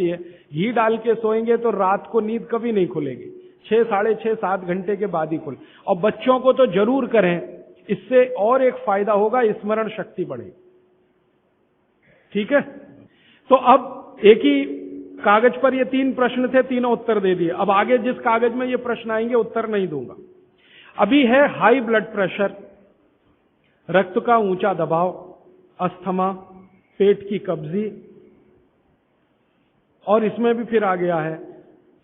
होती है, घी डाल के सोएंगे तो रात को नींद कभी नहीं खुलेगी, 6, साढ़े 6, 7 घंटे के बाद ही खुले। और बच्चों को तो जरूर करें, इससे और एक फायदा होगा, स्मरण शक्ति बढ़ेगी। ठीक है, तो अब एक ही कागज पर ये 3 प्रश्न थे, तीनों उत्तर दे दिए। अब आगे जिस कागज में ये प्रश्न आएंगे उत्तर नहीं दूंगा। अभी है हाई ब्लड प्रेशर, रक्त का ऊंचा दबाव, अस्थमा, पेट की कब्जी, और इसमें भी फिर आ गया है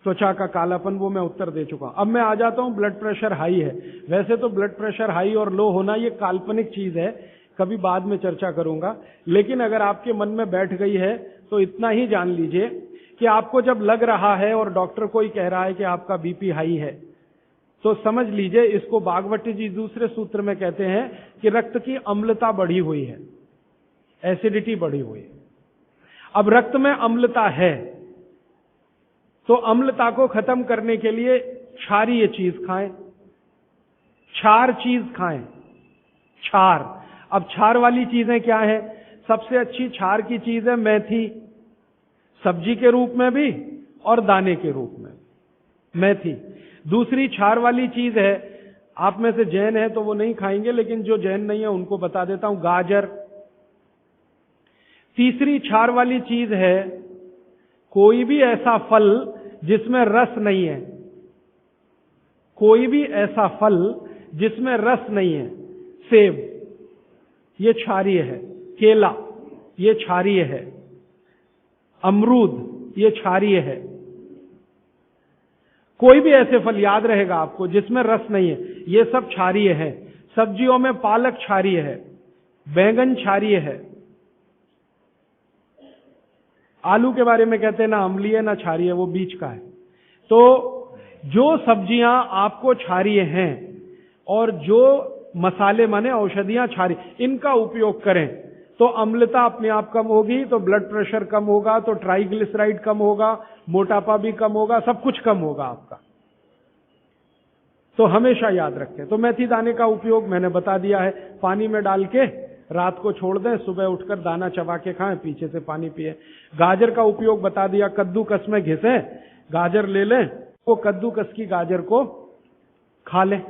त्वचा का कालापन, वो मैं उत्तर दे चुका हूं। अब मैं आ जाता हूं, ब्लड प्रेशर हाई है। वैसे तो ब्लड प्रेशर हाई और लो होना ये काल्पनिक चीज है, कभी बाद में चर्चा करूंगा, लेकिन अगर आपके मन में बैठ गई है तो इतना ही जान लीजिए कि आपको जब लग रहा है और डॉक्टर कोई कह रहा है कि आपका बीपी हाई है, तो समझ लीजिए, इसको बागवती जी दूसरे सूत्र में कहते हैं कि रक्त की अम्लता बढ़ी हुई है, एसिडिटी बढ़ी हुई है। अब रक्त में अम्लता है तो अम्लता को खत्म करने के लिए क्षारीय चीज खाएं, क्षार चीज खाएं, क्षार। अब क्षार वाली चीजें क्या है? सबसे अच्छी क्षार की चीज है मेथी, सब्जी के रूप में भी और दाने के रूप में मेथी। दूसरी क्षार वाली चीज है, आप में से जैन है तो वो नहीं खाएंगे, लेकिन जो जैन नहीं है उनको बता देता हूं, गाजर। तीसरी क्षार वाली चीज है कोई भी ऐसा फल जिसमें रस नहीं है, कोई भी ऐसा फल जिसमें रस नहीं है। सेब ये क्षारीय है, केला ये क्षारीय है, अमरूद ये क्षारीय है। कोई भी ऐसे फल याद रहेगा आपको जिसमें रस नहीं है, ये सब क्षारीय है। सब्जियों में पालक क्षारीय है, बैंगन क्षारीय है। आलू के बारे में कहते हैं ना अम्लीय ना क्षारीय, वो बीच का है। तो जो सब्जियां आपको क्षारीय हैं और जो मसाले माने औषधियां क्षारीय, इनका उपयोग करें तो अम्लता अपने आप कम होगी, तो ब्लड प्रेशर कम होगा, तो ट्राइग्लिसराइड कम होगा, मोटापा भी कम होगा, सब कुछ कम होगा आपका। तो हमेशा याद रखें। तो मेथी दाने का उपयोग मैंने बता दिया है, पानी में डाल के रात को छोड़ दें, सुबह उठकर दाना चबा के खाएं, पीछे से पानी पिए। गाजर का उपयोग बता दिया, कद्दूकस में घिसें, गाजर ले लें, वो कद्दूकस की गाजर को खा लें।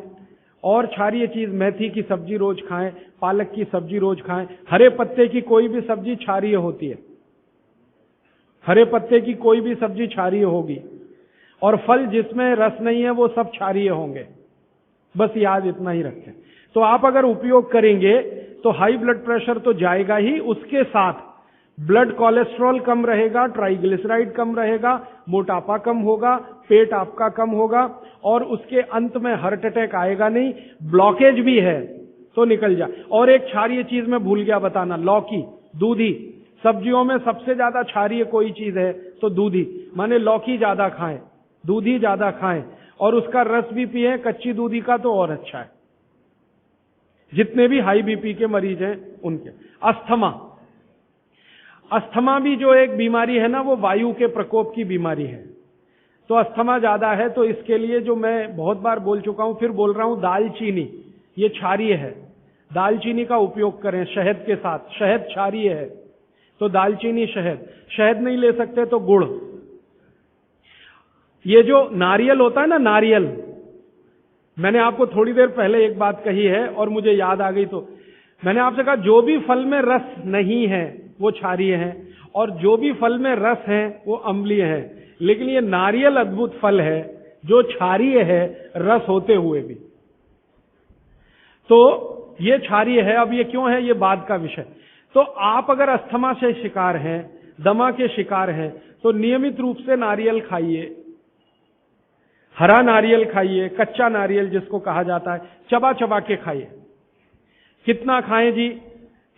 और क्षारीय चीज मेथी की सब्जी रोज खाएं, पालक की सब्जी रोज खाएं। हरे पत्ते की कोई भी सब्जी क्षारीय होती है, हरे पत्ते की कोई भी सब्जी क्षारीय होगी, और फल जिसमें रस नहीं है वो सब क्षारीय होंगे। बस याद इतना ही रखें। तो आप अगर उपयोग करेंगे तो हाई ब्लड प्रेशर तो जाएगा ही, उसके साथ ब्लड कोलेस्ट्रॉल कम रहेगा, ट्राइग्लिसराइड कम रहेगा, मोटापा कम होगा, पेट आपका कम होगा, और उसके अंत में हार्ट अटैक आएगा नहीं। ब्लॉकेज भी है तो निकल जाए। और एक क्षारीय चीज मैं भूल गया बताना, लौकी, दूधी। सब्जियों में सबसे ज्यादा क्षारीय कोई चीज है तो दूधी, माने लौकी ज्यादा खाएं, दूधी ज्यादा खाएं, और उसका रस भी पिए, कच्ची दूधी का तो और अच्छा है। जितने भी हाई बीपी के मरीज हैं उनके। अस्थमा, अस्थमा भी जो एक बीमारी है ना, वो वायु के प्रकोप की बीमारी है। तो अस्थमा ज्यादा है तो इसके लिए जो मैं बहुत बार बोल चुका हूं, फिर बोल रहा हूं, दालचीनी ये क्षारीय है, दालचीनी का उपयोग करें शहद के साथ। शहद क्षारीय है तो दालचीनी, शहद। शहद नहीं ले सकते तो गुड़। ये जो नारियल होता है ना, नारियल, मैंने आपको थोड़ी देर पहले एक बात कही है और मुझे याद आ गई, तो मैंने आपसे कहा जो भी फल में रस नहीं है वो क्षारीय है, और जो भी फल में रस है वो अम्लीय है। लेकिन ये नारियल अद्भुत फल है जो क्षारीय है रस होते हुए भी, तो ये क्षारीय है। अब ये क्यों है, ये बाद का विषय। तो आप अगर अस्थमा से शिकार हैं, दमा के शिकार हैं, तो नियमित रूप से नारियल खाइए, हरा नारियल खाइए, कच्चा नारियल जिसको कहा जाता है, चबा चबा के खाइए। कितना खाएं जी?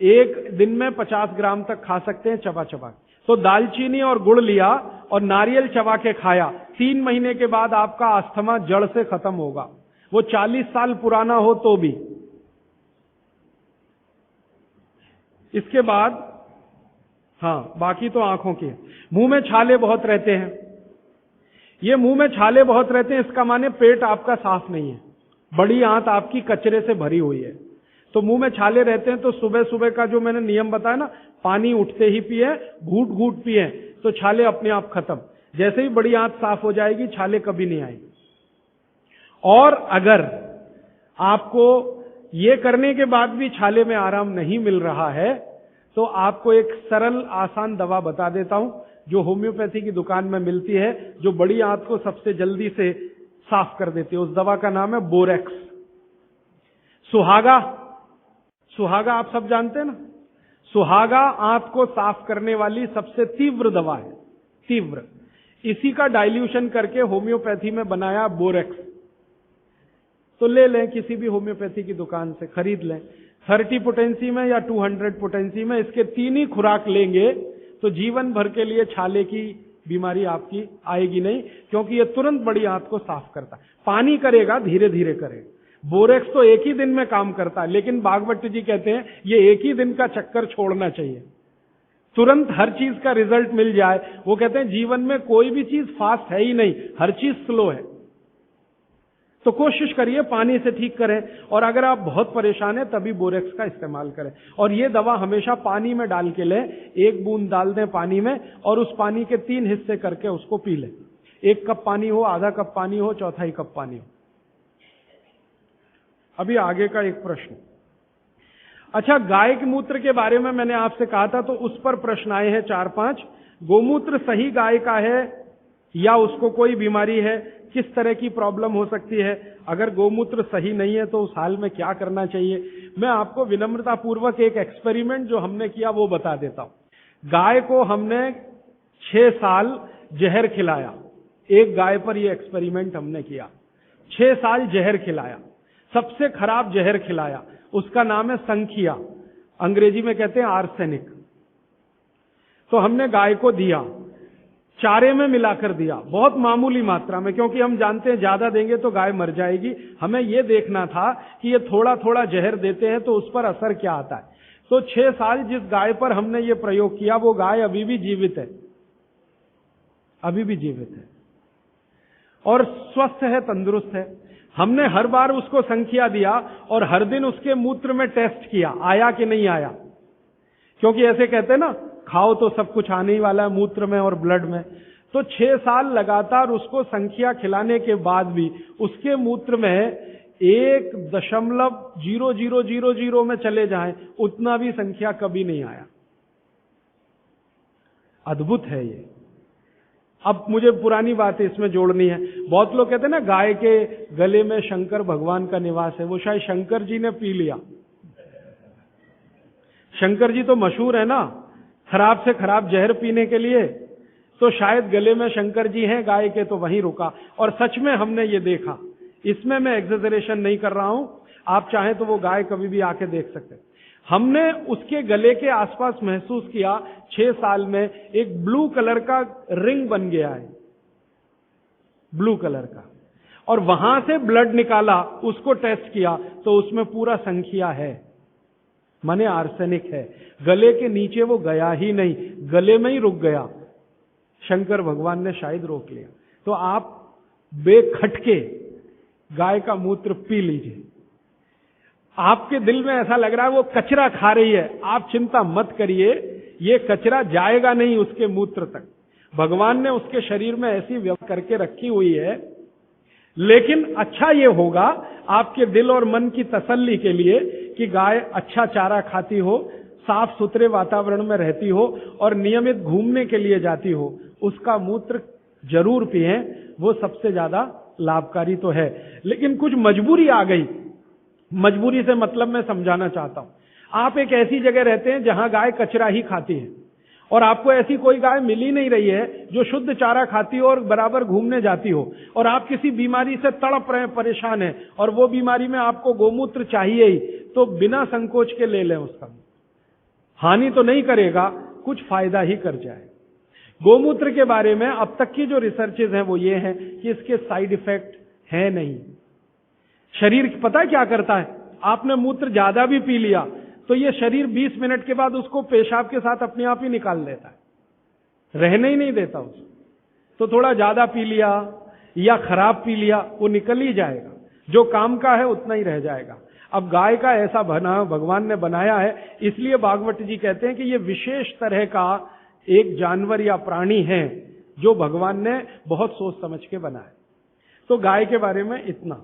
एक दिन में 50 ग्राम तक खा सकते हैं चबा चबा। तो दालचीनी और गुड़ लिया और नारियल चबा के खाया, 3 महीने के बाद आपका अस्थमा जड़ से खत्म होगा, वो 40 साल पुराना हो तो भी। इसके बाद हाँ, बाकी तो आंखों की। मुंह में छाले बहुत रहते हैं, ये मुंह में छाले बहुत रहते हैं, इसका माने पेट आपका साफ नहीं है, बड़ी आंत आपकी कचरे से भरी हुई है। तो मुंह में छाले रहते हैं तो सुबह सुबह का जो मैंने नियम बताया ना, पानी उठते ही पिए, घूट घूट पिए, तो छाले अपने आप खत्म। जैसे ही बड़ी आंत साफ हो जाएगी, छाले कभी नहीं आएगी। और अगर आपको ये करने के बाद भी छाले में आराम नहीं मिल रहा है, तो आपको एक सरल आसान दवा बता देता हूं, जो होम्योपैथी की दुकान में मिलती है, जो बड़ी आंत को सबसे जल्दी से साफ कर देती है। उस दवा का नाम है बोरेक्स। सुहागा, सुहागा आप सब जानते हैं ना, सुहागा आंत को साफ करने वाली सबसे तीव्र दवा है, तीव्र। इसी का डाइल्यूशन करके होम्योपैथी में बनाया बोरेक्स। तो ले लें, किसी भी होम्योपैथी की दुकान से खरीद लें, 30 पोटेंसी में या 200 पोटेंसी में। इसके 3 ही खुराक लेंगे तो जीवन भर के लिए छाले की बीमारी आपकी आएगी नहीं, क्योंकि ये तुरंत बड़ी आंत को साफ करता है। पानी करेगा, धीरे धीरे करेगा। बोरेक्स तो एक ही दिन में काम करता है, लेकिन भागवत जी कहते हैं ये एक ही दिन का चक्कर छोड़ना चाहिए, तुरंत हर चीज का रिजल्ट मिल जाए। वो कहते हैं जीवन में कोई भी चीज फास्ट है ही नहीं, हर चीज स्लो है। तो कोशिश करिए पानी से ठीक करें, और अगर आप बहुत परेशान हैं तभी बोरेक्स का इस्तेमाल करें। और ये दवा हमेशा पानी में डाल के लें, 1 बूंद डाल दें पानी में, और उस पानी के 3 हिस्से करके उसको पी लें। 1 कप पानी हो, आधा कप पानी हो, 1/4 कप पानी हो। अभी आगे का एक प्रश्न। अच्छा, गाय के मूत्र के बारे में मैंने आपसे कहा था, तो उस पर प्रश्न आए हैं 4-5। गोमूत्र सही गाय का है या उसको कोई बीमारी है? किस तरह की प्रॉब्लम हो सकती है? अगर गोमूत्र सही नहीं है तो उस हाल में क्या करना चाहिए? मैं आपको विनम्रता पूर्वक एक एक्सपेरिमेंट जो हमने किया वो बता देता हूं। गाय को हमने 6 साल जहर खिलाया। एक गाय पर यह एक्सपेरिमेंट हमने किया। 6 साल जहर खिलाया, सबसे खराब जहर खिलाया। उसका नाम है संखिया, अंग्रेजी में कहते हैं आर्सेनिक। तो हमने गाय को दिया, चारे में मिलाकर दिया, बहुत मामूली मात्रा में, क्योंकि हम जानते हैं ज्यादा देंगे तो गाय मर जाएगी। हमें यह देखना था कि ये थोड़ा थोड़ा जहर देते हैं तो उस पर असर क्या आता है। तो 6 साल जिस गाय पर हमने ये प्रयोग किया, वो गाय अभी भी जीवित है, अभी भी जीवित है और स्वस्थ है, तंदुरुस्त है। हमने हर बार उसको संख्या दिया और हर दिन उसके मूत्र में टेस्ट किया, आया कि नहीं आया। क्योंकि ऐसे कहते हैं ना, खाओ तो सब कुछ आने ही वाला है मूत्र में और ब्लड में। तो 6 साल लगातार उसको संख्या खिलाने के बाद भी उसके मूत्र में 1.0000 में चले जाएं, उतना भी संख्या कभी नहीं आया। अद्भुत है ये। अब मुझे पुरानी बात इसमें जोड़नी है। बहुत लोग कहते हैं ना, गाय के गले में शंकर भगवान का निवास है। वो शायद शंकर जी ने पी लिया। शंकर जी तो मशहूर है ना, खराब से खराब जहर पीने के लिए। तो शायद गले में शंकर जी हैं गाय के, तो वहीं रुका। और सच में हमने ये देखा, इसमें मैं एग्जेजरेशन नहीं कर रहा हूं। आप चाहें तो वो गाय कभी भी आके देख सकते हैं। हमने उसके गले के आसपास महसूस किया 6 साल में एक ब्लू कलर का रिंग बन गया है, ब्लू कलर का। और वहां से ब्लड निकाला, उसको टेस्ट किया तो उसमें पूरा संख्या है, माने आर्सेनिक है। गले के नीचे वो गया ही नहीं, गले में ही रुक गया। शंकर भगवान ने शायद रोक लिया। तो आप बेखटके गाय का मूत्र पी लीजिए। आपके दिल में ऐसा लग रहा है वो कचरा खा रही है, आप चिंता मत करिए, ये कचरा जाएगा नहीं उसके मूत्र तक। भगवान ने उसके शरीर में ऐसी व्यवस्था करके रखी हुई है। लेकिन अच्छा ये होगा आपके दिल और मन की तसल्ली के लिए कि गाय अच्छा चारा खाती हो, साफ सुथरे वातावरण में रहती हो और नियमित घूमने के लिए जाती हो, उसका मूत्र जरूर पिएं। वो सबसे ज्यादा लाभकारी तो है। लेकिन कुछ मजबूरी आ गई, मजबूरी से मतलब मैं समझाना चाहता हूं। आप एक ऐसी जगह रहते हैं जहां गाय कचरा ही खाती है और आपको ऐसी कोई गाय मिल ही नहीं रही है जो शुद्ध चारा खाती हो और बराबर घूमने जाती हो, और आप किसी बीमारी से तड़प रहे हैं, परेशान हैं, और वो बीमारी में आपको गोमूत्र चाहिए ही, तो बिना संकोच के ले लें। उसका हानि तो नहीं करेगा, कुछ फायदा ही कर जाए। गोमूत्र के बारे में अब तक की जो रिसर्चेज हैं वो ये हैं कि इसके साइड इफेक्ट है नहीं। शरीर पता क्या करता है, आपने मूत्र ज्यादा भी पी लिया तो ये शरीर 20 मिनट के बाद उसको पेशाब के साथ अपने आप ही निकाल देता है, रहने ही नहीं देता उसको। तो थोड़ा ज्यादा पी लिया या खराब पी लिया, वो निकल ही जाएगा, जो काम का है उतना ही रह जाएगा। अब गाय का ऐसा बना भगवान ने बनाया है, इसलिए भागवत जी कहते हैं कि ये विशेष तरह का एक जानवर या प्राणी है जो भगवान ने बहुत सोच समझ के बनाया। तो गाय के बारे में इतना।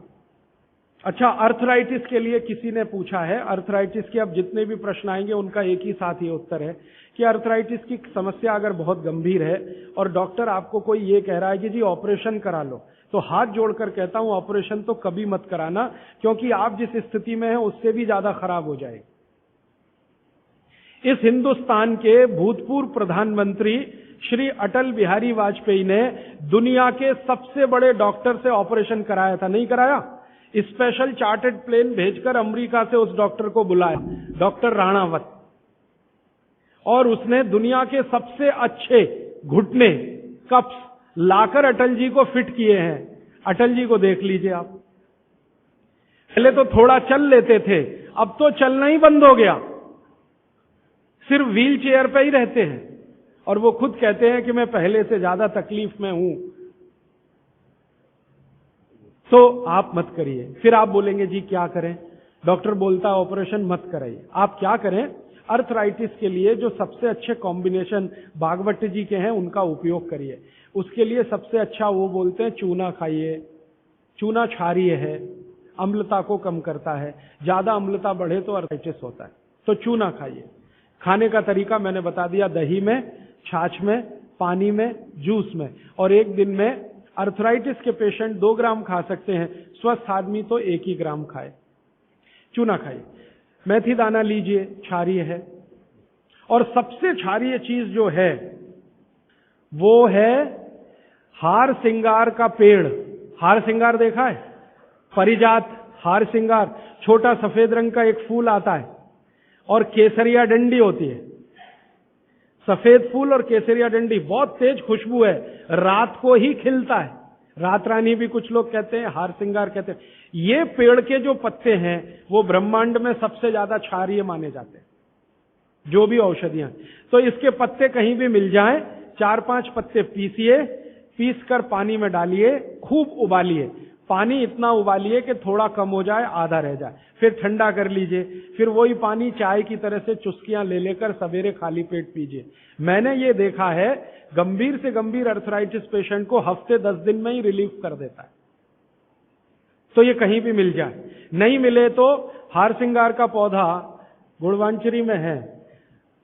अच्छा, अर्थराइटिस के लिए किसी ने पूछा है, अर्थराइटिस के अब जितने भी प्रश्न आएंगे उनका एक ही साथ ही उत्तर है कि अर्थराइटिस की समस्या अगर बहुत गंभीर है और डॉक्टर आपको कोई ये कह रहा है कि जी ऑपरेशन करा लो, तो हाथ जोड़कर कहता हूं ऑपरेशन तो कभी मत कराना, क्योंकि आप जिस स्थिति में हैं उससे भी ज्यादा खराब हो जाएगी। इस हिंदुस्तान के भूतपूर्व प्रधानमंत्री श्री अटल बिहारी वाजपेयी ने दुनिया के सबसे बड़े डॉक्टर से ऑपरेशन कराया था, नहीं कराया? स्पेशल चार्टर्ड प्लेन भेजकर अमेरिका से उस डॉक्टर को बुलाया, डॉक्टर राणावत, और उसने दुनिया के सबसे अच्छे घुटने कप्स लाकर अटल जी को फिट किए हैं। अटल जी को देख लीजिए आप, पहले तो थोड़ा चल लेते थे, अब तो चलना ही बंद हो गया, सिर्फ व्हील चेयर पे ही रहते हैं, और वो खुद कहते हैं कि मैं पहले से ज्यादा तकलीफ में हूं। तो आप मत करिए। फिर आप बोलेंगे जी क्या करें, डॉक्टर बोलता है ऑपरेशन मत कराइए। आप क्या करें, अर्थराइटिस के लिए जो सबसे अच्छे कॉम्बिनेशन भागवत जी के हैं उनका उपयोग करिए। उसके लिए सबसे अच्छा वो बोलते हैं चूना खाइए। चूना क्षारीय है, अम्लता को कम करता है, ज्यादा अम्लता बढ़े तो अर्थराइटिस होता है, तो चूना खाइए। खाने का तरीका मैंने बता दिया, दही में, छाछ में, पानी में, जूस में, और एक दिन में अर्थराइटिस के पेशेंट 2 ग्राम खा सकते हैं, स्वस्थ आदमी तो 1 ही ग्राम खाए। चूना खाइए। मेथी दाना लीजिए, क्षारीय है। और सबसे क्षारीय चीज जो है वो है हार सिंगार का पेड़। हार सिंगार देखा है? परिजात हार सिंगार, छोटा सफेद रंग का एक फूल आता है और केसरिया डंडी होती है। सफेद फूल और केसरिया डंडी, बहुत तेज खुशबू है, रात को ही खिलता है। रात रानी भी कुछ लोग कहते हैं, हार सिंगार कहते हैं। ये पेड़ के जो पत्ते हैं वो ब्रह्मांड में सबसे ज्यादा क्षारीय माने जाते हैं, जो भी औषधियां। तो इसके पत्ते कहीं भी मिल जाएं, 4-5 पत्ते पीसिए, पीस कर पानी में डालिए, खूब उबालिए। पानी इतना उबालिए कि थोड़ा कम हो जाए, आधा रह जाए, फिर ठंडा कर लीजिए। फिर वही पानी चाय की तरह से चुस्कियां ले लेकर सवेरे खाली पेट पीजिए। मैंने ये देखा है, गंभीर से गंभीर अर्थराइटिस पेशेंट को हफ्ते 10 दिन में ही रिलीफ कर देता है। तो ये कहीं भी मिल जाए, नहीं मिले तो हार सिंगार का पौधा गुड़वांचरी में है,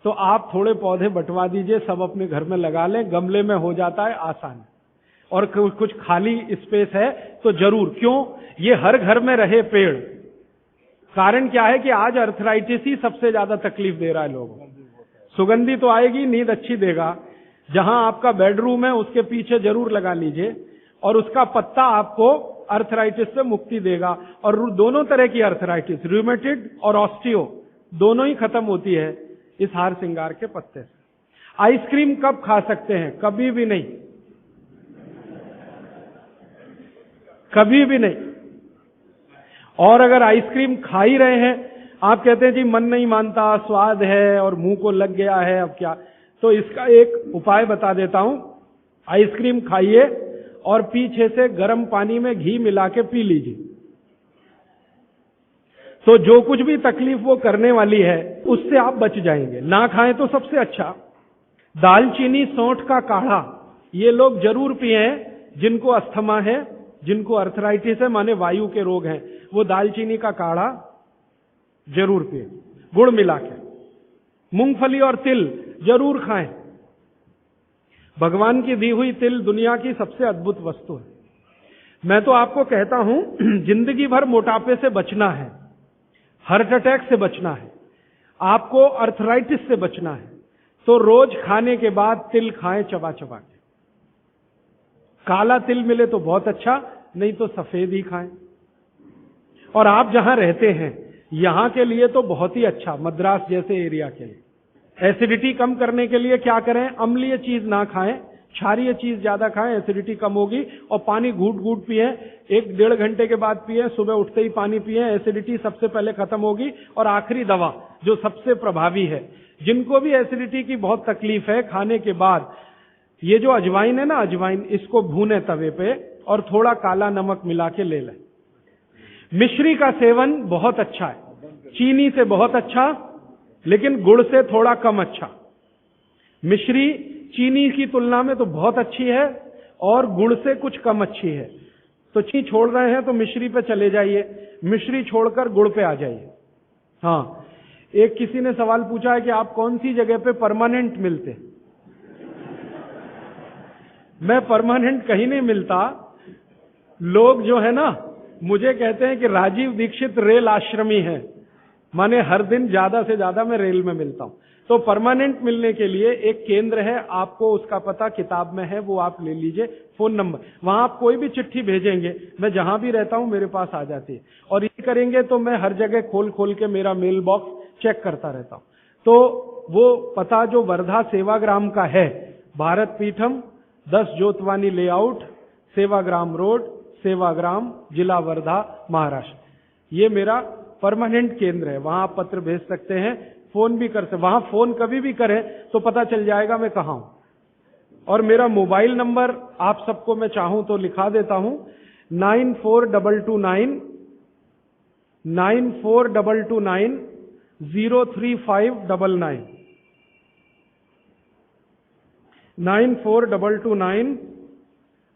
तो आप थोड़े पौधे बंटवा दीजिए, सब अपने घर में लगा लें, गमले में हो जाता है आसान। और कुछ खाली स्पेस है तो जरूर, क्यों, ये हर घर में रहे पेड़। कारण क्या है कि आज अर्थराइटिस ही सबसे ज्यादा तकलीफ दे रहा है लोगों को। सुगंधी तो आएगी, नींद अच्छी देगा। जहां आपका बेडरूम है उसके पीछे जरूर लगा लीजिए, और उसका पत्ता आपको अर्थराइटिस से मुक्ति देगा। और दोनों तरह की अर्थराइटिस, रूमेटिड और ऑस्टियो, दोनों ही खत्म होती है इस हार सिंगार के पत्ते से। आइसक्रीम कब खा सकते हैं? कभी भी नहीं, कभी भी नहीं। और अगर आइसक्रीम खा ही रहे हैं, आप कहते हैं जी मन नहीं मानता, स्वाद है और मुंह को लग गया है, अब क्या, तो इसका एक उपाय बता देता हूं। आइसक्रीम खाइए और पीछे से गर्म पानी में घी मिला के पी लीजिए, तो जो कुछ भी तकलीफ वो करने वाली है उससे आप बच जाएंगे। ना खाएं तो सबसे अच्छा। दालचीनी सौंठ का काढ़ा ये लोग जरूर पिए, जिनको अस्थमा है, जिनको अर्थराइटिस है, माने वायु के रोग हैं, वो दालचीनी का काढ़ा जरूर पिए, गुड़ मिला के। मूंगफली और तिल जरूर खाएं। भगवान की दी हुई तिल दुनिया की सबसे अद्भुत वस्तु है। मैं तो आपको कहता हूं, जिंदगी भर मोटापे से बचना है, हार्ट अटैक से बचना है, आपको अर्थराइटिस से बचना है, तो रोज खाने के बाद तिल खाएं चबा चबा के। काला तिल मिले तो बहुत अच्छा, नहीं तो सफेद ही खाएं। और आप जहां रहते हैं यहां के लिए तो बहुत ही अच्छा, मद्रास जैसे एरिया के लिए। एसिडिटी कम करने के लिए क्या करें? अम्लीय चीज ना खाएं, क्षारीय चीज ज्यादा खाएं, एसिडिटी कम होगी। और पानी घूट घूट पिए, 1-1.5 घंटे के बाद पिए, सुबह उठते ही पानी पिए, एसिडिटी सबसे पहले खत्म होगी। और आखिरी दवा जो सबसे प्रभावी है, जिनको भी एसिडिटी की बहुत तकलीफ है, खाने के बाद ये जो अजवाइन है ना, अजवाइन, इसको भूने तवे पे और थोड़ा काला नमक मिला के ले लें। मिश्री का सेवन बहुत अच्छा है, चीनी से बहुत अच्छा, लेकिन गुड़ से थोड़ा कम अच्छा। मिश्री चीनी की तुलना में तो बहुत अच्छी है और गुड़ से कुछ कम अच्छी है। तो चीनी छोड़ रहे हैं तो मिश्री पे चले जाइए, मिश्री छोड़कर गुड़ पे आ जाइए। हाँ, एक किसी ने सवाल पूछा है कि आप कौन सी जगह पे परमानेंट मिलते। मैं परमानेंट कहीं नहीं मिलता। लोग जो है ना मुझे कहते हैं कि राजीव दीक्षित रेल आश्रमी है, माने हर दिन ज्यादा से ज्यादा मैं रेल में मिलता हूं। तो परमानेंट मिलने के लिए एक केंद्र है, आपको उसका पता किताब में है, वो आप ले लीजिए, फोन नंबर। वहां आप कोई भी चिट्ठी भेजेंगे, मैं जहां भी रहता हूं मेरे पास आ जाती है। और ये करेंगे तो मैं हर जगह खोल खोल के मेरा मेल बॉक्स चेक करता रहता हूं। तो वो पता जो वर्धा सेवाग्राम का है, भारत पीठम 10 जोतवानी लेआउट, सेवाग्राम रोड, सेवाग्राम, जिला वर्धा, महाराष्ट्र। ये मेरा परमानेंट केंद्र है, वहां आप पत्र भेज सकते हैं, फोन भी कर सकते। वहां फोन कभी भी करें तो पता चल जाएगा मैं कहां हूं। और मेरा मोबाइल नंबर आप सबको मैं चाहूं तो लिखा देता हूं, 9422 03599 9422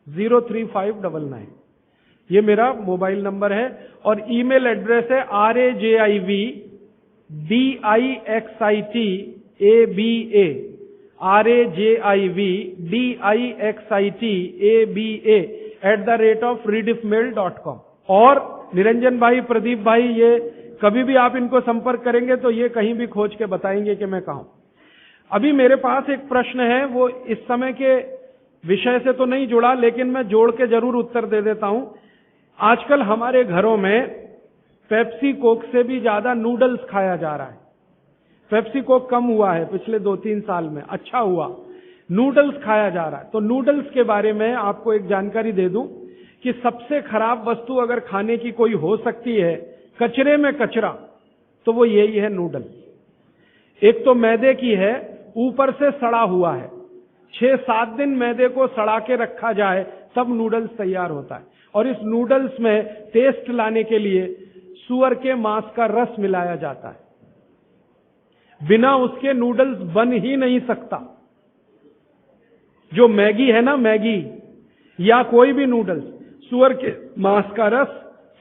03599। ये मेरा मोबाइल नंबर है। और ईमेल एड्रेस है rajivdixitaba@rediffmail.com। और निरंजन भाई, प्रदीप भाई, ये कभी भी आप इनको संपर्क करेंगे तो ये कहीं भी खोज के बताएंगे कि मैं कहां हूं। अभी मेरे पास एक प्रश्न है, वो इस समय के विषय से तो नहीं जुड़ा, लेकिन मैं जोड़ के जरूर उत्तर दे देता हूं। आजकल हमारे घरों में पेप्सी कोक से भी ज्यादा नूडल्स खाया जा रहा है। पेप्सी कोक कम हुआ है पिछले 2-3 साल में, अच्छा हुआ, नूडल्स खाया जा रहा है। तो नूडल्स के बारे में आपको एक जानकारी दे दूं कि सबसे खराब वस्तु अगर खाने की कोई हो सकती है, कचरे में कचरा, तो वो यही है नूडल। एक तो मैदे की है, ऊपर से सड़ा हुआ है। 6-7 दिन मैदे को सड़ा के रखा जाए तब नूडल्स तैयार होता है। और इस नूडल्स में टेस्ट लाने के लिए सूअर के मांस का रस मिलाया जाता है। बिना उसके नूडल्स बन ही नहीं सकता। जो मैगी है ना, मैगी या कोई भी नूडल्स, सूअर के मांस का रस,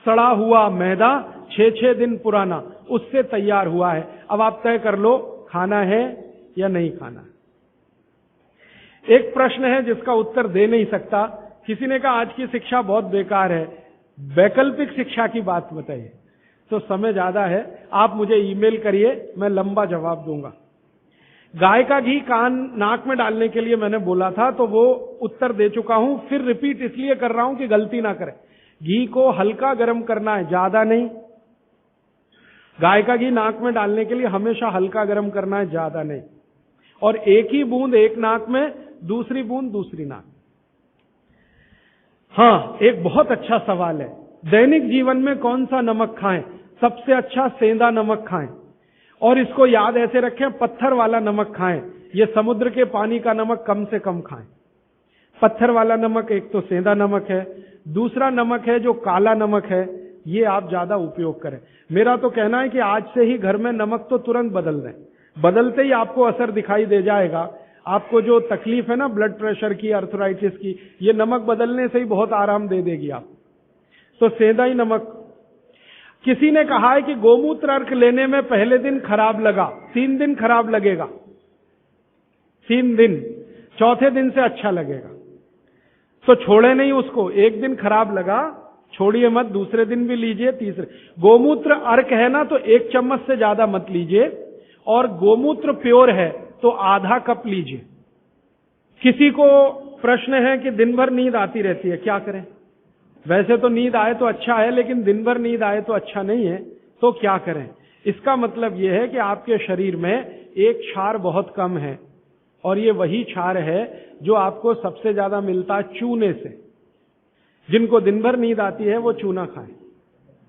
सड़ा हुआ मैदा, 6-6 दिन पुराना, उससे तैयार हुआ है। अब आप तय कर लो खाना है या नहीं खाना। एक प्रश्न है जिसका उत्तर दे नहीं सकता। किसी ने कहा आज की शिक्षा बहुत बेकार है, वैकल्पिक शिक्षा की बात बताइए। तो समय ज्यादा है, आप मुझे ईमेल करिए, मैं लंबा जवाब दूंगा। गाय का घी कान नाक में डालने के लिए मैंने बोला था, तो वो उत्तर दे चुका हूं, फिर रिपीट इसलिए कर रहा हूं कि गलती ना करें। घी को हल्का गर्म करना है, ज्यादा नहीं। गाय का घी नाक में डालने के लिए हमेशा हल्का गर्म करना है, ज्यादा नहीं। और एक ही बूंद एक नाक में, दूसरी बूंद दूसरी नाक। हाँ, एक बहुत अच्छा सवाल है, दैनिक जीवन में कौन सा नमक खाएं? सबसे अच्छा सेंधा नमक खाएं। और इसको याद ऐसे रखें, पत्थर वाला नमक खाएं। ये समुद्र के पानी का नमक कम से कम खाएं। पत्थर वाला नमक एक तो सेंधा नमक है, दूसरा नमक है जो काला नमक है, ये आप ज्यादा उपयोग करें। मेरा तो कहना है कि आज से ही घर में नमक तो तुरंत बदल दें, बदलते ही आपको असर दिखाई दे जाएगा। आपको जो तकलीफ है ना ब्लड प्रेशर की, अर्थराइटिस की, ये नमक बदलने से ही बहुत आराम दे देगी आप। तो सेंधा ही नमक। किसी ने कहा है कि गोमूत्र अर्क लेने में पहले दिन खराब लगा, 3 दिन खराब लगेगा, 3 दिन, चौथे दिन से अच्छा लगेगा। तो छोड़े नहीं उसको, एक दिन खराब लगा छोड़िए मत, दूसरे दिन भी लीजिए, तीसरे। गोमूत्र अर्क है ना, तो 1 चम्मच से ज्यादा मत लीजिए। और गोमूत्र प्योर है तो आधा कप लीजिए। किसी को प्रश्न है कि दिन भर नींद आती रहती है, क्या करें? वैसे तो नींद आए तो अच्छा है, लेकिन दिन भर नींद आए तो अच्छा नहीं है, तो क्या करें? इसका मतलब यह है कि आपके शरीर में एक क्षार बहुत कम है, और ये वही क्षार है जो आपको सबसे ज्यादा मिलता है चूने से। जिनको दिन भर नींद आती है वो चूना खाएं,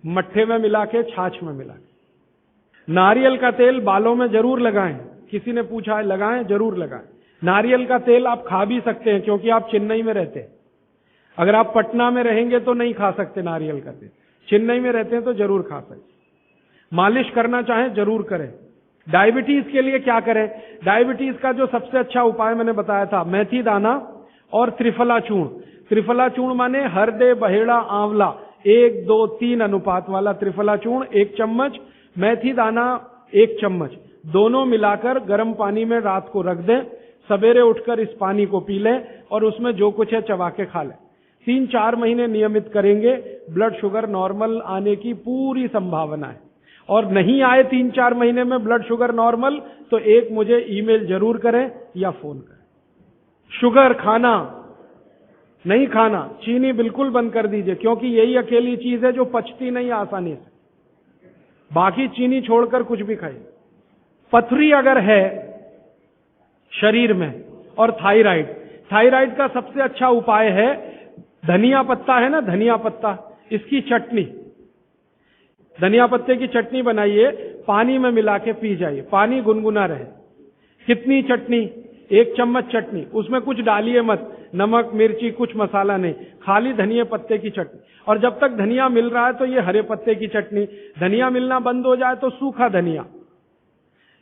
मट्ठे में मिला के, छाछ में मिला के। नारियल का तेल बालों में जरूर लगाएं। किसी ने पूछा है, लगाएं? जरूर लगाएं। नारियल का तेल आप खा भी सकते हैं, क्योंकि आप चेन्नई में रहते हैं। अगर आप पटना में रहेंगे तो नहीं खा सकते नारियल का तेल। चेन्नई में रहते हैं तो जरूर खा सकते। मालिश करना चाहें जरूर करें। डायबिटीज के लिए क्या करें? डायबिटीज का जो सबसे अच्छा उपाय मैंने बताया था, मेथी दाना और त्रिफला चूर्ण। त्रिफला चूर्ण माने हरदे, बहेड़ा, आंवला, 1, 2, 3 अनुपात वाला त्रिफला चूर्ण 1 चम्मच, मेथी दाना 1 चम्मच, दोनों मिलाकर गर्म पानी में रात को रख दें। सवेरे उठकर इस पानी को पी लें और उसमें जो कुछ है चबा के खा लें। 3-4 महीने नियमित करेंगे, ब्लड शुगर नॉर्मल आने की पूरी संभावना है। और नहीं आए 3-4 महीने में ब्लड शुगर नॉर्मल, तो एक मुझे ईमेल जरूर करें या फोन करें। शुगर खाना नहीं खाना, चीनी बिल्कुल बंद कर दीजिए, क्योंकि यही अकेली चीज है जो पचती नहीं आसानी से। बाकी चीनी छोड़कर कुछ भी खाइए। पथरी अगर है शरीर में और थायराइड, थायराइड का सबसे अच्छा उपाय है धनिया पत्ता है ना, धनिया पत्ता, इसकी चटनी, धनिया पत्ते की चटनी बनाइए, पानी में मिला के पी जाइए, पानी गुनगुना रहे। कितनी चटनी? 1 चम्मच चटनी, उसमें कुछ डालिए मत, नमक मिर्ची कुछ मसाला नहीं, खाली धनिया पत्ते की चटनी। और जब तक धनिया मिल रहा है तो ये हरे पत्ते की चटनी, धनिया मिलना बंद हो जाए तो सूखा धनिया।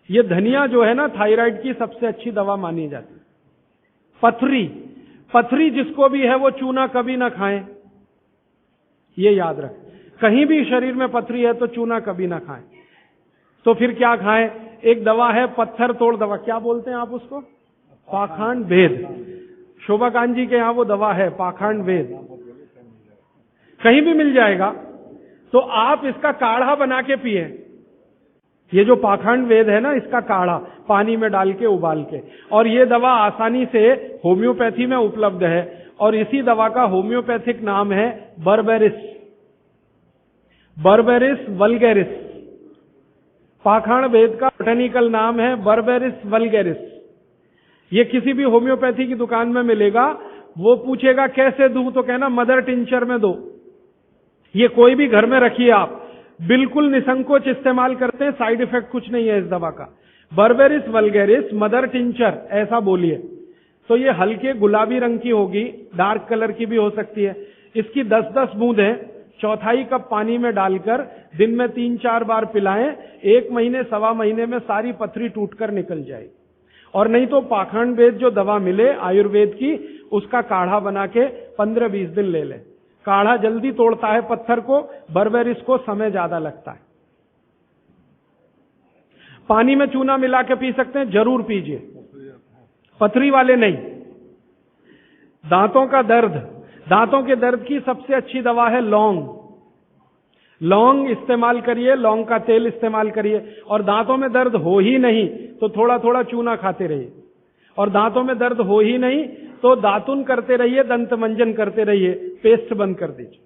ये धनिया जो है ना थायराइड की सबसे अच्छी दवा मानी जाती है। पथरी, पथरी जिसको भी है वो चूना कभी ना खाएं, ये याद रखें। कहीं भी शरीर में पथरी है तो चूना कभी ना खाएं। तो फिर क्या खाएं? एक दवा है पत्थर तोड़ दवा, क्या बोलते हैं आप उसको? पाखंड भेद। शोभाकांत जी के यहां वो दवा है पाखंड भेद, कहीं भी मिल जाएगा। तो आप इसका काढ़ा बना के पिए। ये जो पाखंड वेद है ना, इसका काढ़ा पानी में डाल के उबाल के, और ये दवा आसानी से होम्योपैथी में उपलब्ध है। और इसी दवा का होम्योपैथिक नाम है बर्बेरिस, बर्बेरिस वल्गैरिस। पाखंड वेद का बोटेनिकल नाम है बर्बेरिस वल्गैरिस। ये किसी भी होम्योपैथी की दुकान में मिलेगा। वो पूछेगा कैसे दूं, तो कहना मदर टिंचर में दो। ये कोई भी घर में रखिए आप, बिल्कुल निसंकोच इस्तेमाल करते हैं, साइड इफेक्ट कुछ नहीं है इस दवा का। बर्बेरिस वल्गैरिस मदर टिंचर ऐसा बोलिए तो ये हल्के गुलाबी रंग की होगी, डार्क कलर की भी हो सकती है। इसकी 10-10 बूंदें 1/4 कप पानी में डालकर दिन में 3-4 बार पिलाएं। 1 महीने 1.25 महीने में सारी पथरी टूटकर निकल जाएगी। और नहीं तो पाखंड वेद जो दवा मिले आयुर्वेद की, उसका काढ़ा बना के 15-20 दिन ले लें। काढ़ा जल्दी तोड़ता है पत्थर को, बर्बेरिस को समय ज्यादा लगता है। पानी में चूना मिला के पी सकते हैं, जरूर पीजिए, पथरी वाले नहीं। दांतों का दर्द, दांतों के दर्द की सबसे अच्छी दवा है लौंग। लौंग इस्तेमाल करिए, लौंग का तेल इस्तेमाल करिए। और दांतों में दर्द हो ही नहीं तो थोड़ा थोड़ा चूना खाते रहिए। और दांतों में दर्द हो ही नहीं तो दातुन करते रहिए, दंत मंजन करते रहिए, पेस्ट बंद कर दीजिए।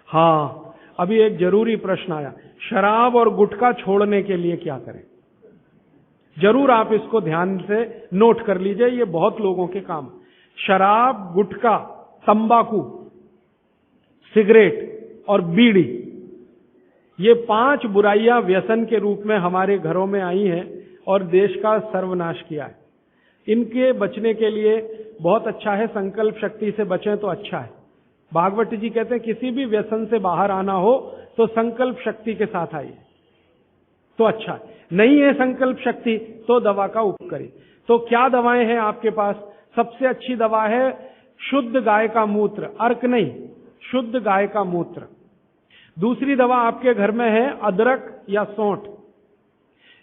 हाँ, अभी एक जरूरी प्रश्न आया, शराब और गुटखा छोड़ने के लिए क्या करें? जरूर आप इसको ध्यान से नोट कर लीजिए, ये बहुत लोगों के काम। शराब, गुटखा, तंबाकू, सिगरेट और बीड़ी, ये 5 बुराइयां व्यसन के रूप में हमारे घरों में आई हैं और देश का सर्वनाश किया है। इनके बचने के लिए बहुत अच्छा है, संकल्प शक्ति से बचें तो अच्छा है। भागवत जी कहते हैं किसी भी व्यसन से बाहर आना हो तो संकल्प शक्ति के साथ आइए तो अच्छा है। नहीं है संकल्प शक्ति तो दवा का उपयोग करिए। तो क्या दवाएं हैं आपके पास? सबसे अच्छी दवा है शुद्ध गाय का मूत्र, अर्क नहीं, शुद्ध गाय का मूत्र। दूसरी दवा आपके घर में है अदरक या सौंठ।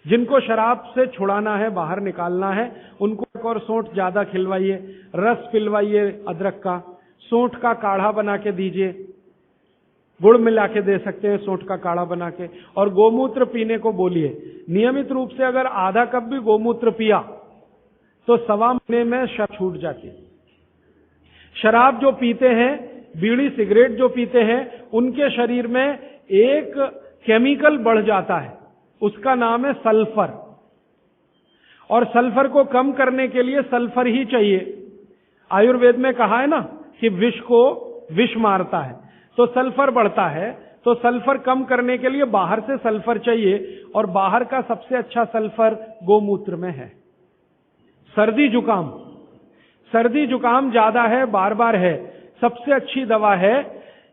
जिनको शराब से छुड़ाना है, बाहर निकालना है, उनको एक और सौंठ ज्यादा खिलवाइए, रस पिलवाइए अदरक का, सौंठ का काढ़ा बना के दीजिए, गुड़ मिला के दे सकते हैं सौंठ का काढ़ा बना के। और गोमूत्र पीने को बोलिए। नियमित रूप से अगर आधा कप भी गोमूत्र पिया तो 1.25 महीने में शराब छूट जाती है। शराब जो पीते हैं, बीड़ी सिगरेट जो पीते हैं, उनके शरीर में एक केमिकल बढ़ जाता है, उसका नाम है सल्फर। और सल्फर को कम करने के लिए सल्फर ही चाहिए। आयुर्वेद में कहा है ना कि विष को विष मारता है, तो सल्फर बढ़ता है। तो सल्फर कम करने के लिए बाहर से सल्फर चाहिए, और बाहर का सबसे अच्छा सल्फर गोमूत्र में है। सर्दी जुकाम, सर्दी जुकाम ज्यादा है, बार बार है, सबसे अच्छी दवा है।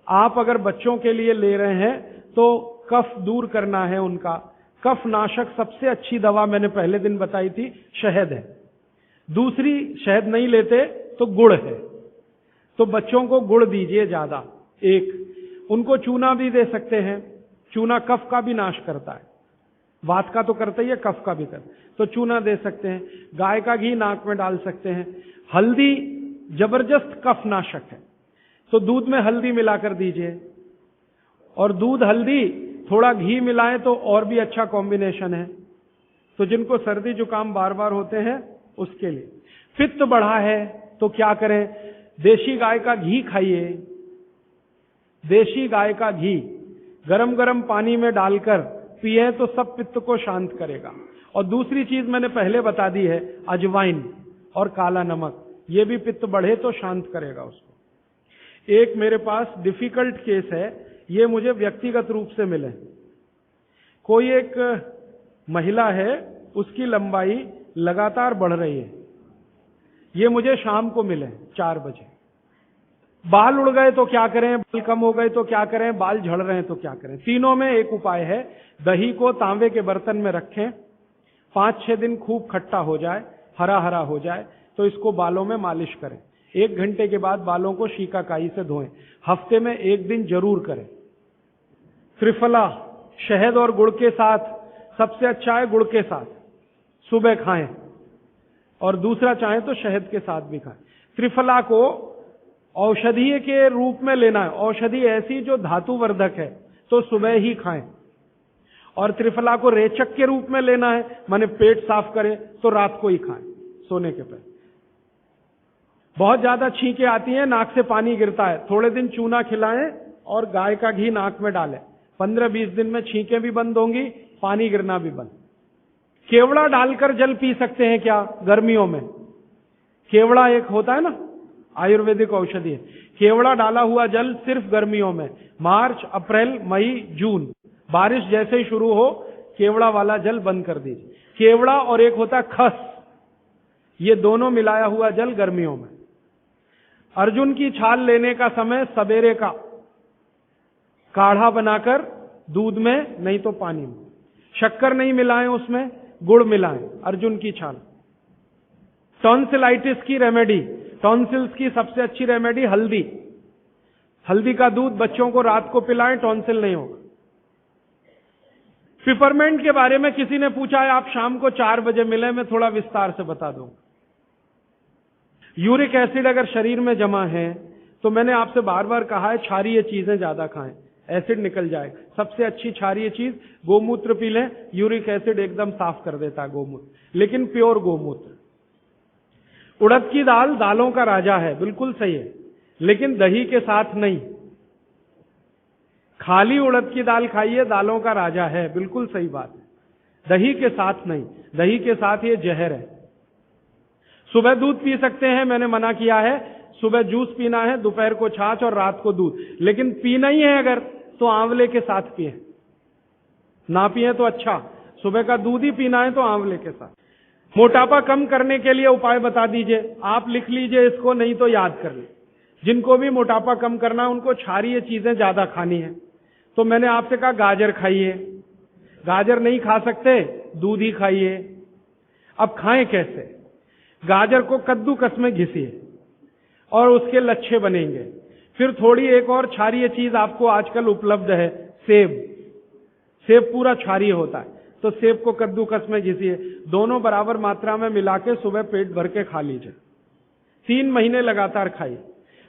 आप अगर बच्चों के लिए ले रहे हैं तो कफ दूर करना है उनका, कफ नाशक सबसे अच्छी दवा मैंने पहले दिन बताई थी, शहद है। दूसरी, शहद नहीं लेते तो गुड़ है, तो बच्चों को गुड़ दीजिए ज्यादा। एक, उनको चूना भी दे सकते हैं, चूना कफ का भी नाश करता है, वात का तो करता ही है, कफ का भी करता है, तो चूना दे सकते हैं। गाय का घी नाक में डाल सकते हैं। हल्दी जबरदस्त कफ नाशक है, तो दूध में हल्दी मिलाकर दीजिए, और दूध हल्दी थोड़ा घी मिलाएं तो और भी अच्छा कॉम्बिनेशन है। तो जिनको सर्दी जुकाम बार बार होते हैं उसके लिए। पित्त बढ़ा है तो क्या करें? देशी गाय का घी खाइए। देशी गाय का घी गरम गरम पानी में डालकर पिए तो सब पित्त को शांत करेगा। और दूसरी चीज मैंने पहले बता दी है, अजवाइन और काला नमक, ये भी पित्त बढ़े तो शांत करेगा उसको। एक मेरे पास डिफिकल्ट केस है, ये मुझे व्यक्तिगत रूप से मिले। कोई एक महिला है, उसकी लंबाई लगातार बढ़ रही है, ये मुझे शाम को मिले 4 बजे। बाल उड़ गए तो क्या करें, बाल कम हो गए तो क्या करें, बाल झड़ रहे हैं तो क्या करें? तीनों में एक उपाय है, दही को तांबे के बर्तन में रखें, 5-6 दिन खूब खट्टा हो जाए, हरा हरा हो जाए, तो इसको बालों में मालिश करें। 1 घंटे के बाद बालों को शीकाकाई से धोएं। हफ्ते में 1 दिन जरूर करें। त्रिफला शहद और गुड़ के साथ सबसे अच्छा है, गुड़ के साथ सुबह खाएं, और दूसरा चाहे तो शहद के साथ भी खाएं। त्रिफला को औषधीय के रूप में लेना है, औषधि ऐसी जो धातुवर्धक है, तो सुबह ही खाएं। और त्रिफला को रेचक के रूप में लेना है, माने पेट साफ करे, तो रात को ही खाएं सोने के पहले। बहुत ज्यादा छींकें आती हैं, नाक से पानी गिरता है, थोड़े दिन चूना खिलाएं और गाय का घी नाक में डालें। 15-20 दिन में छींकें भी बंद होंगी, पानी गिरना भी बंद। केवड़ा डालकर जल पी सकते हैं क्या गर्मियों में? केवड़ा एक होता है ना, आयुर्वेदिक औषधि है। केवड़ा डाला हुआ जल सिर्फ गर्मियों में, मार्च, अप्रैल, मई, जून, बारिश जैसे ही शुरू हो केवड़ा वाला जल बंद कर दीजिए। केवड़ा और एक होता है खस, ये दोनों मिलाया हुआ जल गर्मियों में। अर्जुन की छाल लेने का समय सवेरे का, काढ़ा बनाकर दूध में नहीं तो पानी में, शक्कर नहीं मिलाएं उसमें, गुड़ मिलाएं, अर्जुन की छाल। टॉन्सिलाइटिस की रेमेडी, टॉन्सिल्स की सबसे अच्छी रेमेडी हल्दी, हल्दी का दूध बच्चों को रात को पिलाएं, टॉन्सिल नहीं होगा। पिपरमेंट के बारे में किसी ने पूछा है, आप शाम को 4 बजे मिले, मैं थोड़ा विस्तार से बता दूं। यूरिक एसिड अगर शरीर में जमा है तो मैंने आपसे बार बार कहा है, क्षारीय चीजें ज्यादा खाएं, एसिड निकल जाए। सबसे अच्छी क्षारीय चीज गोमूत्र पी लें, यूरिक एसिड एकदम साफ कर देता है गोमूत्र, लेकिन प्योर गोमूत्र। उड़द की दाल दालों का राजा है, बिल्कुल सही है, लेकिन दही के साथ नहीं। खाली उड़द की दाल खाइए, दालों का राजा है, बिल्कुल सही बात है, दही के साथ नहीं, दही के साथ ये जहर है। सुबह दूध पी सकते हैं, मैंने मना किया है, सुबह जूस पीना है, दोपहर को छाछ और रात को दूध, लेकिन पीना ही है अगर तो आंवले के साथ पिए, ना पिए तो अच्छा, सुबह का दूध ही पीना है तो आंवले के साथ। मोटापा कम करने के लिए उपाय बता दीजिए, आप लिख लीजिए इसको, नहीं तो याद कर लीजिए। जिनको भी मोटापा कम करना है उनको क्षारीय चीजें ज्यादा खानी है, तो मैंने आपसे कहा गाजर खाइए, गाजर नहीं खा सकते दूध ही खाइए। अब खाएं कैसे? गाजर को कद्दूकस में घिसिए और उसके लच्छे बनेंगे। फिर थोड़ी एक और क्षारीय चीज आपको आजकल उपलब्ध है, सेब, सेब पूरा क्षारीय होता है, तो सेब को कद्दूकस में घिसिए, दोनों बराबर मात्रा में मिला के सुबह पेट भर के खा लीजिए। 3 महीने लगातार खाइए।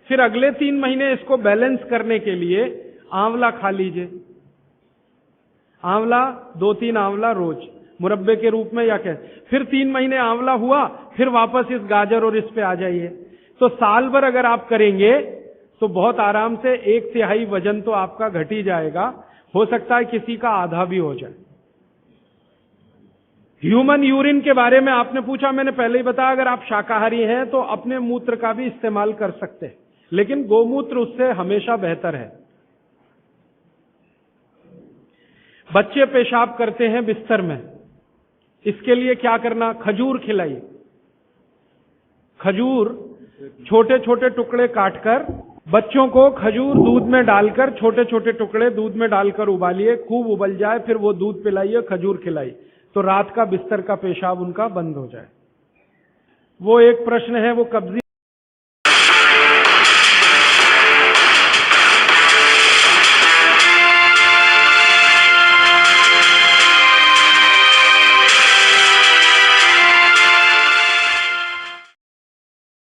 फिर अगले 3 महीने इसको बैलेंस करने के लिए आंवला खा लीजिए, आंवला 2-3 आंवला रोज मुरब्बे के रूप में या कैसे। फिर 3 महीने आंवला हुआ, फिर वापस इस गाजर और इस पे आ जाइए। तो साल भर अगर आप करेंगे तो बहुत आराम से 1/3 वजन तो आपका घट ही जाएगा, हो सकता है किसी का आधा भी हो जाए। ह्यूमन यूरिन के बारे में आपने पूछा, मैंने पहले ही बताया, अगर आप शाकाहारी हैं तो अपने मूत्र का भी इस्तेमाल कर सकते हैं, लेकिन गोमूत्र उससे हमेशा बेहतर है। बच्चे पेशाब करते हैं बिस्तर में, इसके लिए क्या करना? खजूर खिलाइए। खजूर छोटे छोटे टुकड़े काटकर बच्चों को खजूर दूध में डालकर, छोटे छोटे टुकड़े दूध में डालकर उबालिए, खूब उबल जाए, फिर वो दूध पिलाइए, खजूर खिलाइए, तो रात का बिस्तर का पेशाब उनका बंद हो जाए। वो एक प्रश्न है, वो कब्जी